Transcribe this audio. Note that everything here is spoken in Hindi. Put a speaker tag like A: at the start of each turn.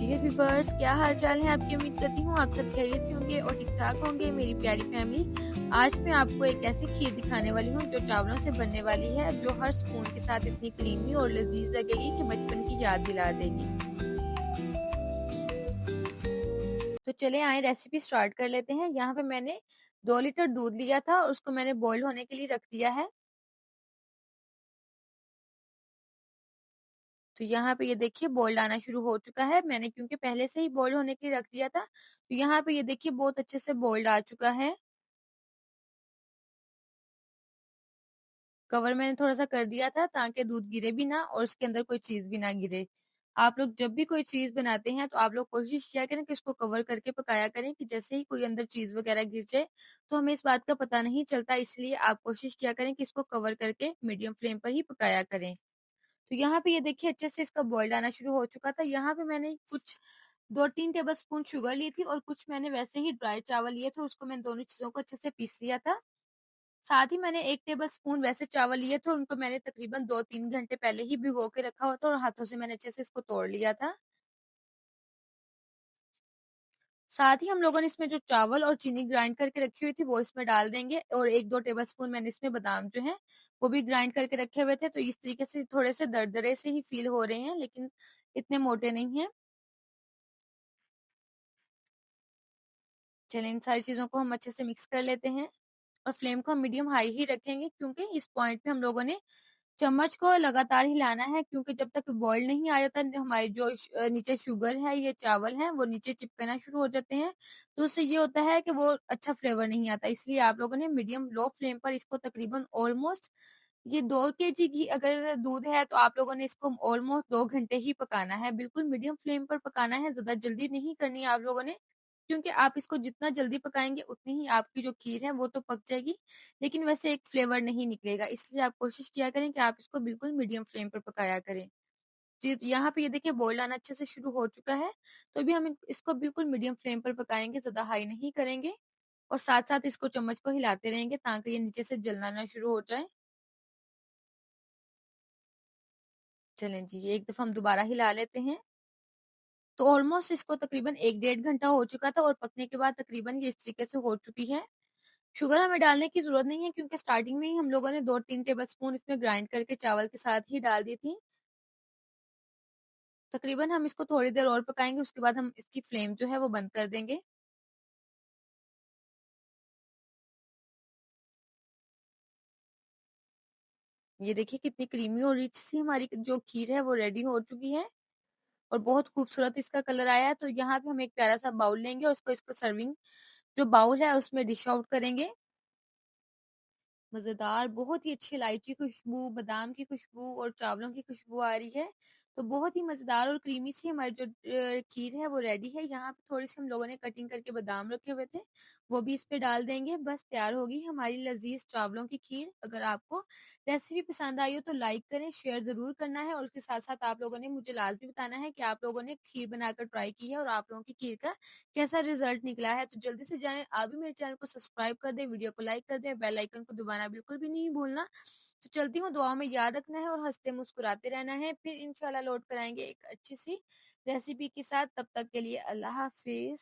A: डियर व्यूअर्स, क्या हाल चाल है आपकी। उम्मीद करती हूँ आप सब खैरियत से होंगे और ठीक ठाक होंगे। मेरी प्यारी फैमिली, आज मैं आपको एक ऐसी खीर दिखाने वाली हूँ जो चावलों से बनने वाली है, जो हर स्पून के साथ इतनी क्रीमी और लजीज लगेगी कि बचपन की याद दिला देगी। तो चले आए रेसिपी स्टार्ट कर लेते हैं। यहाँ पे मैंने 2 लीटर दूध लिया था और उसको मैंने बॉईल होने के लिए रख दिया है। तो यहाँ पे ये देखिए बॉईल आना शुरू हो चुका है। मैंने क्योंकि पहले से ही बॉईल होने के लिए रख दिया था, तो यहाँ पे ये देखिए बहुत अच्छे से बॉइल्ड आ चुका है। कवर मैंने थोड़ा-सा कर दिया था ताकि दूध गिरे भी ना और इसके अंदर कोई चीज़ भी ना गिरे। आप लोग जब भी कोई चीज़ बनाते हैं तो आप लोग कोशिश किया करें कि इसको कवर करके पकाया करें, कि जैसे ही कोई अंदर चीज़ वगैरह गिर जाए तो हमें इस बात का पता नहीं चलता। इसलिए आप कोशिश किया करें कि इसको कवर करके मीडियम फ्लेम पर ही पकाया करें। तो यहाँ पे ये देखिए अच्छे से इसका बॉइल्ड आना शुरू हो चुका था। यहाँ पे मैंने कुछ 2-3 टेबलस्पून शुगर ली थी और कुछ मैंने वैसे ही ड्राई चावल लिए थे, उसको मैंने दोनों चीज़ों को अच्छे से पीस लिया था। साथ ही मैंने 1 टेबलस्पून वैसे चावल लिए थे और उनको मैंने तकरीबन 2-3 घंटे पहले ही भिगो के रखा हुआ था और हाथों से मैंने अच्छे से इसको तोड़ लिया था। साथ ही हम लोगों ने इसमें जो चावल और चीनी ग्राइंड करके रखी हुई थी वो इसमें डाल देंगे और 1-2 टेबलस्पून मैंने इसमें बादाम जो हैं वो भी ग्राइंड करके रखे हुए थे। तो इस तरीके से थोड़े से दरदरे से ही फील हो रहे हैं, लेकिन इतने मोटे नहीं हैं। चलिए इन सारी चीज़ों को हम अच्छे से मिक्स कर लेते हैं और फ्लेम को हम मीडियम हाई ही रखेंगे, क्योंकि इस पॉइंट पे हम लोगों ने चम्मच को लगातार हिलाना है, क्योंकि जब तक बॉईल नहीं आ जाता हमारी जो नीचे शुगर है, ये चावल है, वो नीचे चिपकना शुरू हो जाते हैं। तो उससे ये होता है कि वो अच्छा फ्लेवर नहीं आता। इसलिए आप लोगों ने मीडियम लो फ्लेम पर इसको तकरीबन ऑलमोस्ट ये 2 केजी घी अगर दूध है तो आप लोगों ने इसको ऑलमोस्ट 2 घंटे ही पकाना है। बिल्कुल मीडियम फ्लेम पर पकाना है, ज़्यादा जल्दी नहीं करनी है आप लोगों ने, क्योंकि आप इसको जितना जल्दी पकाएँगे उतनी ही आपकी जो खीर है वो तो पक जाएगी, लेकिन वैसे एक फ्लेवर नहीं निकलेगा। इसलिए आप कोशिश किया करें कि आप इसको बिल्कुल मीडियम फ्लेम पर पकाया करें। जी, तो यहाँ पे ये देखिए बॉईल आना अच्छे से शुरू हो चुका है, तो अभी हम इसको बिल्कुल मीडियम फ्लेम पर पकाएँगे, ज़्यादा हाई नहीं करेंगे और साथ-साथ इसको चम्मच को हिलाते रहेंगे ताकि ये नीचे से जलना ना शुरू हो जाए। चलें जी, एक दफ़ा हम दोबारा हिला लेते हैं। तो ऑलमोस्ट इसको तकरीबन 1 डेढ़ घंटा हो चुका था और पकने के बाद तकरीबन ये इस तरीके से हो चुकी है। शुगर हमें डालने की ज़रूरत नहीं है, क्योंकि स्टार्टिंग में ही हम लोगों ने 2-3 टेबलस्पून इसमें ग्राइंड करके चावल के साथ ही डाल दी थी। तकरीबन हम इसको थोड़ी देर और पकाएँगे, उसके बाद हम इसकी फ्लेम जो है वो बंद कर देंगे। ये देखिए कितनी क्रीमी और रिच सी हमारी जो खीर है वो रेडी हो चुकी है और बहुत खूबसूरत इसका कलर आया है। तो यहाँ पे हम एक प्यारा-सा बाउल लेंगे और उसको इसको सर्विंग जो बाउल है उसमें डिश आउट करेंगे। मज़ेदार, बहुत ही अच्छी इलायची खुशबू, बादाम की खुशबू और चावलों की खुशबू आ रही है। तो बहुत ही मज़ेदार और क्रीमी सी हमारी जो खीर है वो रेडी है। यहाँ पे थोड़ी-सी हम लोगों ने कटिंग करके बादाम रखे हुए थे, वो भी इस पे डाल देंगे। बस तैयार होगी हमारी लज़ीज़ चावलों की खीर। अगर आपको रेसिपी पसंद आई हो तो लाइक करें, शेयर ज़रूर करना है और उसके साथ-साथ आप लोगों ने मुझे लाज़मी बताना है कि आप लोगों ने खीर बनाकर ट्राई की है और आप लोगों की खीर का कैसा रिजल्ट निकला है। तो जल्दी से जाएँ, आप भी मेरे चैनल को सब्सक्राइब कर दें, वीडियो को लाइक कर दें, बेल आइकन को दबाना बिल्कुल भी नहीं भूलना। तो चलती हूँ, दुआओं में याद रखना है और हँसते मुस्कुराते रहना है। फिर इंशाल्लाह लौट कर आएँगे एक अच्छी-सी रेसिपी के साथ। तब तक के लिए अल्लाह हाफ़िज़।